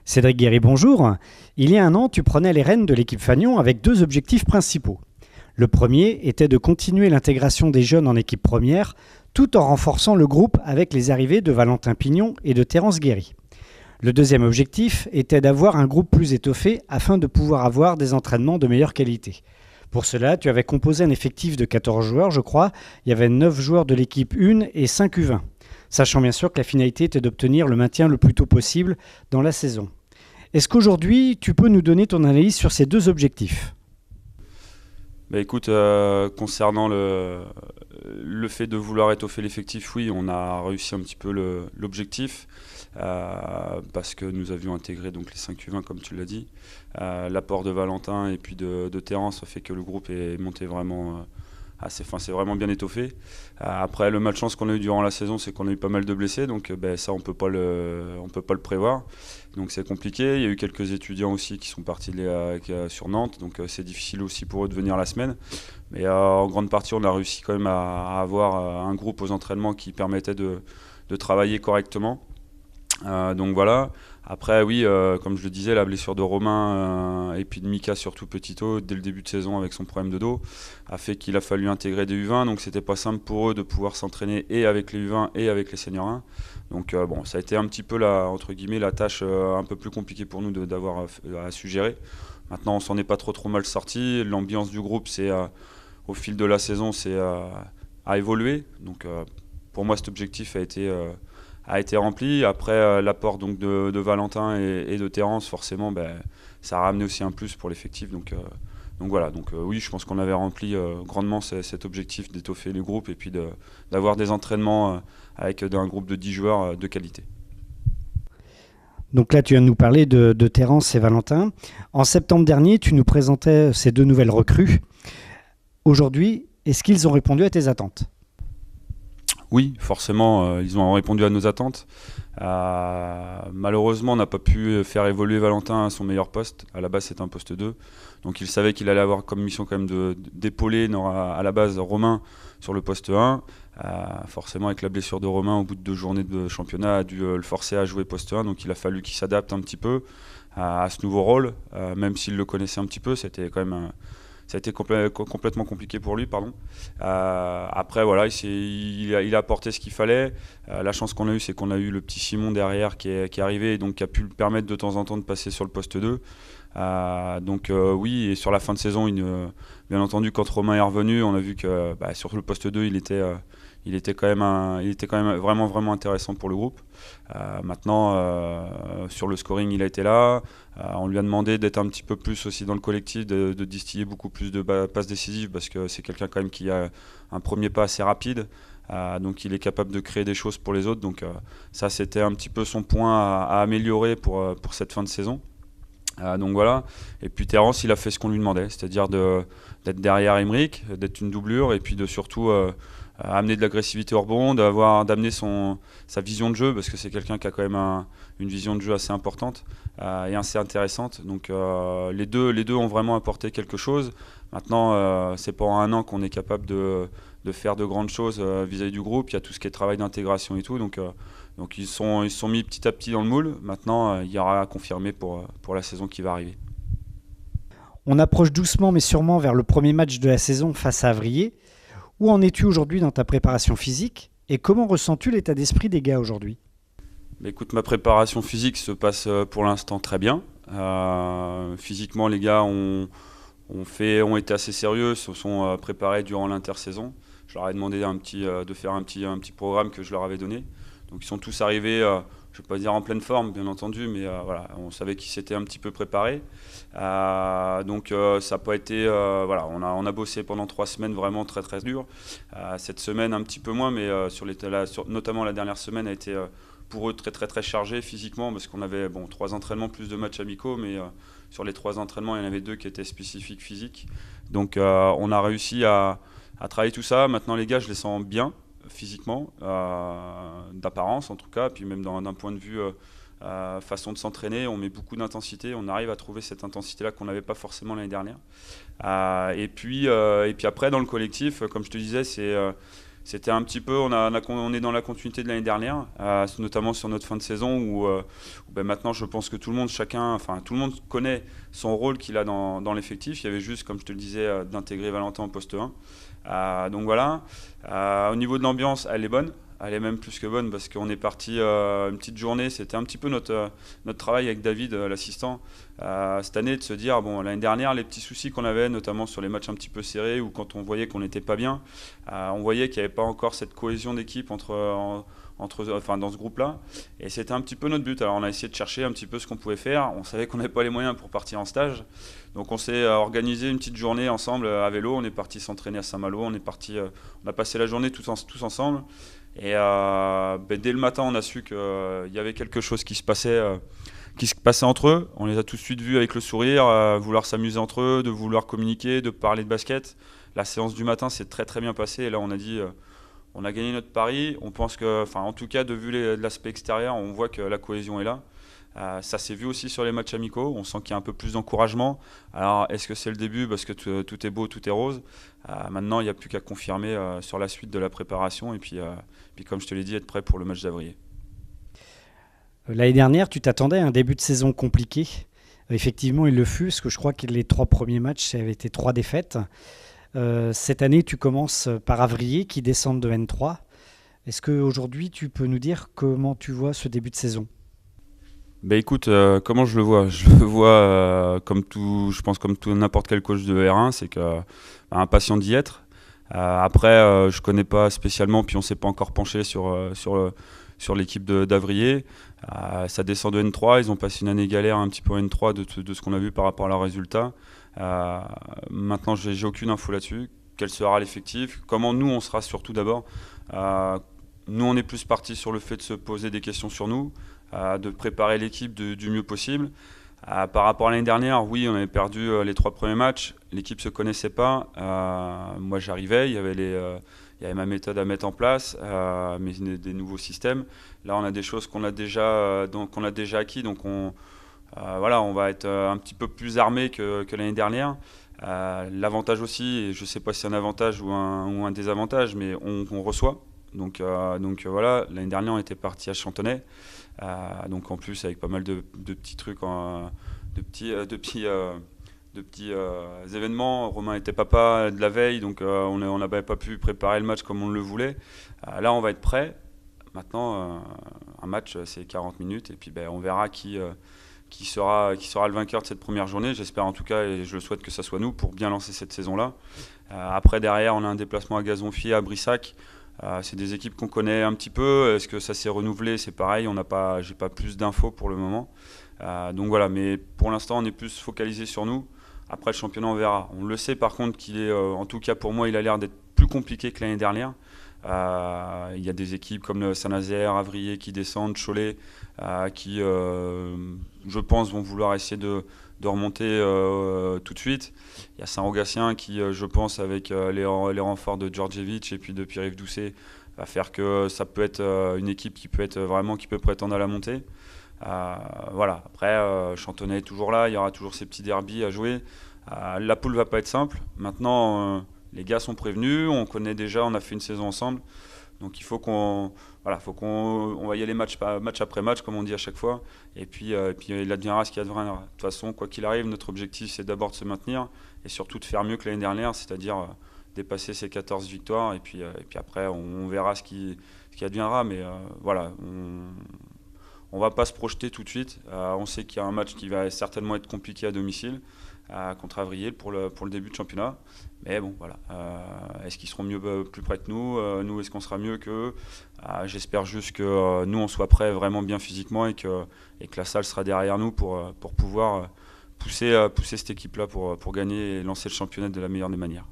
Cédric Guéry, bonjour. Il y a un an, tu prenais les rênes de l'équipe Fagnon avec deux objectifs principaux. Le premier était de continuer l'intégration des jeunes en équipe première, tout en renforçant le groupe avec les arrivées de Valentin Pignon et de Terence Guéry. Le deuxième objectif était d'avoir un groupe plus étoffé afin de pouvoir avoir des entraînements de meilleure qualité. Pour cela, tu avais composé un effectif de 14 joueurs, je crois. Il y avait 9 joueurs de l'équipe 1 et 5 U20. Sachant bien sûr que la finalité était d'obtenir le maintien le plus tôt possible dans la saison. Est-ce qu'aujourd'hui, tu peux nous donner ton analyse sur ces deux objectifs ? Bah écoute, concernant le fait de vouloir étoffer l'effectif, oui, on a réussi un petit peu l'objectif parce que nous avions intégré donc les 5 U20 comme tu l'as dit. L'apport de Valentin et puis de Terence a fait que le groupe est monté vraiment c'est vraiment bien étoffé. Après, le malchance qu'on a eu durant la saison, c'est qu'on a eu pas mal de blessés, donc ça on peut pas le prévoir. Donc c'est compliqué. Il y a eu quelques étudiants aussi qui sont partis sur Nantes, donc c'est difficile aussi pour eux de venir la semaine. Mais en grande partie, on a réussi quand même à avoir un groupe aux entraînements qui permettait de travailler correctement. Donc voilà. Après oui, comme je le disais, la blessure de Romain et puis de Mika surtout Petito dès le début de saison avec son problème de dos a fait qu'il a fallu intégrer des U20, donc c'était pas simple pour eux de pouvoir s'entraîner et avec les U20 et avec les seniors 1. Donc bon, ça a été un petit peu entre guillemets la tâche un peu plus compliquée pour nous d'avoir à suggérer. Maintenant on s'en est pas trop mal sorti. L'ambiance du groupe au fil de la saison a évolué. Donc pour moi cet objectif a été rempli. Après l'apport donc de Valentin et de Terence, forcément ça a ramené aussi un plus pour l'effectif. Donc voilà, oui, je pense qu'on avait rempli grandement cet objectif d'étoffer les groupes et puis d'avoir des entraînements avec un groupe de 10 joueurs de qualité. Donc là, tu viens de nous parler de Terence et Valentin. En septembre dernier, tu nous présentais ces deux nouvelles recrues. Aujourd'hui, est-ce qu'ils ont répondu à tes attentes ? Oui, forcément, ils ont répondu à nos attentes. Malheureusement, on n'a pas pu faire évoluer Valentin à son meilleur poste. À la base, c'est un poste 2. Donc il savait qu'il allait avoir comme mission quand même d'épauler à la base Romain sur le poste 1. Forcément, avec la blessure de Romain, au bout de 2 journées de championnat, a dû le forcer à jouer poste 1. Donc il a fallu qu'il s'adapte un petit peu à ce nouveau rôle. Même s'il le connaissait un petit peu, c'était quand même... Ça a été complètement compliqué pour lui, pardon. Après, voilà, il a apporté ce qu'il fallait. La chance qu'on a eue, c'est qu'on a eu le petit Simon derrière qui est arrivé et donc qui a pu lui permettre de temps en temps de passer sur le poste 2. Oui, et sur la fin de saison, bien entendu, quand Romain est revenu, on a vu que sur le poste 2, il était quand même vraiment intéressant pour le groupe. Maintenant, sur le scoring, il a été là. On lui a demandé d'être un petit peu plus aussi dans le collectif, de distiller beaucoup plus de passes décisives parce que c'est quelqu'un quand même qui a un premier pas assez rapide. Donc il est capable de créer des choses pour les autres. Donc ça, c'était un petit peu son point à améliorer pour cette fin de saison. Donc voilà. Et puis Terence, il a fait ce qu'on lui demandait, c'est-à-dire d'être derrière Aymeric, d'être une doublure et puis de surtout amener de l'agressivité au rebond, d'amener sa vision de jeu, parce que c'est quelqu'un qui a quand même une vision de jeu assez importante et assez intéressante. Donc les deux ont vraiment apporté quelque chose. Maintenant, c'est pour un an qu'on est capable de faire de grandes choses vis-à-vis du groupe. Il y a tout ce qui est travail d'intégration et tout. Donc ils se sont mis petit à petit dans le moule. Maintenant, il y aura à confirmer pour la saison qui va arriver. On approche doucement mais sûrement vers le premier match de la saison face à Avrier. Où en es-tu aujourd'hui dans ta préparation physique et comment ressens-tu l'état d'esprit des gars aujourd'hui ? Écoute, ma préparation physique se passe pour l'instant très bien. Physiquement, les gars ont été assez sérieux, se sont préparés durant l'intersaison. Je leur ai demandé de faire un petit programme que je leur avais donné. Donc ils sont tous arrivés, je ne vais pas dire en pleine forme, bien entendu, mais voilà, on savait qu'ils s'étaient un petit peu préparés. Donc ça n'a pas été... voilà, on a bossé pendant 3 semaines vraiment très très dur. Cette semaine un petit peu moins, mais notamment la dernière semaine a été pour eux très très très chargée physiquement, parce qu'on avait 3 entraînements plus de matchs amicaux, mais sur les 3 entraînements, il y en avait 2 qui étaient spécifiques physiques. Donc on a réussi à travailler tout ça. Maintenant les gars, je les sens bien physiquement, d'apparence en tout cas, puis même d'un point de vue façon de s'entraîner, on met beaucoup d'intensité, on arrive à trouver cette intensité-là qu'on n'avait pas forcément l'année dernière. Et puis après, dans le collectif, comme je te disais, c'était un petit peu, on est dans la continuité de l'année dernière, notamment sur notre fin de saison où ben maintenant je pense que tout le monde, tout le monde connaît son rôle qu'il a dans l'effectif. Il y avait juste, comme je te le disais, d'intégrer Valentin au poste 1. Donc voilà. Au niveau de l'ambiance, elle est bonne. Elle est même plus que bonne parce qu'on est parti une petite journée. C'était un petit peu notre travail avec David, l'assistant, cette année, de se dire, bon, l'année dernière, les petits soucis qu'on avait, notamment sur les matchs un petit peu serrés ou quand on voyait qu'on n'était pas bien, on voyait qu'il n'y avait pas encore cette cohésion d'équipe dans ce groupe-là. Et c'était un petit peu notre but. Alors on a essayé de chercher un petit peu ce qu'on pouvait faire. On savait qu'on n'avait pas les moyens pour partir en stage. Donc on s'est organisé une petite journée ensemble à vélo. On est parti s'entraîner à Saint-Malo. On a passé la journée tous ensemble. Et dès le matin, on a su qu'il y avait quelque chose qui se passait entre eux. On les a tout de suite vus avec le sourire, vouloir s'amuser entre eux, de vouloir communiquer, de parler de basket. La séance du matin s'est très très bien passée. Et là, on a dit, on a gagné notre pari. On pense que, en tout cas, de vue de l'aspect extérieur, on voit que la cohésion est là. Ça s'est vu aussi sur les matchs amicaux. On sent qu'il y a un peu plus d'encouragement. Alors, est-ce que c'est le début parce que tout est beau, tout est rose? Maintenant, il n'y a plus qu'à confirmer sur la suite de la préparation. Et puis, comme je te l'ai dit, être prêt pour le match d'avril. L'année dernière, tu t'attendais à un début de saison compliqué. Effectivement, il le fut, parce que je crois que les 3 premiers matchs, ça avait été 3 défaites. Cette année, tu commences par Avrier, qui descendent de N3. Est-ce qu'aujourd'hui, tu peux nous dire comment tu vois ce début de saison? Écoute, comment je le vois? Je le vois comme tout, je pense comme tout n'importe quel coach de R1, c'est que impatient d'y être. Après, je connais pas spécialement, puis on s'est pas encore penché sur l'équipe d'Avrier. Ça descend de N3, ils ont passé une année galère un petit peu en N3 de ce qu'on a vu par rapport à leurs résultats. Maintenant, j'ai aucune info là-dessus. Quel sera l'effectif? Comment nous, on sera surtout d'abord? Nous, on est plus parti sur le fait de se poser des questions sur nous, de préparer l'équipe du mieux possible. Par rapport à l'année dernière, oui, on avait perdu les 3 premiers matchs. L'équipe ne se connaissait pas. Moi, j'arrivais, il y avait ma méthode à mettre en place, mais des nouveaux systèmes. Là, on a des choses qu'on a déjà acquis, donc on va être un petit peu plus armé que l'année dernière. L'avantage aussi, et je ne sais pas si c'est un avantage ou un désavantage, mais on reçoit. Donc voilà, l'année dernière, on était parti à Chantonnay. Donc en plus, avec pas mal de petits trucs, de petits événements. Romain était papa de la veille, donc on n'avait pas pu préparer le match comme on le voulait. Là, on va être prêt. Maintenant, un match, c'est 40 minutes, et puis on verra qui sera le vainqueur de cette première journée. J'espère en tout cas, et je le souhaite, que ça soit nous pour bien lancer cette saison-là. Après, derrière, on a un déplacement à Gazonfier, à Brissac. C'est des équipes qu'on connaît un petit peu. Est-ce que ça s'est renouvelé? C'est pareil, j'ai pas plus d'infos pour le moment. Donc voilà, mais pour l'instant, on est plus focalisé sur nous. Après, le championnat, on verra. On le sait par contre qu'il est, en tout cas pour moi, il a l'air d'être plus compliqué que l'année dernière. Il y a des équipes comme le Saint-Nazaire, Avrier qui descendent, Cholet, qui, je pense, vont vouloir essayer de remonter tout de suite. Il y a Saint-Rogatien qui, je pense, avec les renforts de Djordjevic et puis de Pierre-Yves Doucet, va faire que ça peut être une équipe qui peut prétendre à la montée. Voilà. Après, Chantonnay est toujours là, il y aura toujours ces petits derbies à jouer. La poule va pas être simple. Maintenant, les gars sont prévenus, on connaît déjà, on a fait une saison ensemble. Donc il faut qu'on va y aller match après match, comme on dit à chaque fois. Et puis il adviendra ce qui adviendra. De toute façon, quoi qu'il arrive, notre objectif, c'est d'abord de se maintenir et surtout de faire mieux que l'année dernière, c'est-à-dire dépasser ces 14 victoires. Et puis après, on verra ce qui adviendra. Mais voilà, on ne va pas se projeter tout de suite. On sait qu'il y a un match qui va certainement être compliqué à domicile contre Avrier pour le début de championnat. Mais bon, voilà. Est-ce qu'ils seront plus près que nous? Nous, est-ce qu'on sera mieux qu'eux? J'espère juste que nous, on soit prêts vraiment bien physiquement et que la salle sera derrière nous pour pouvoir pousser cette équipe-là pour gagner et lancer le championnat de la meilleure des manières.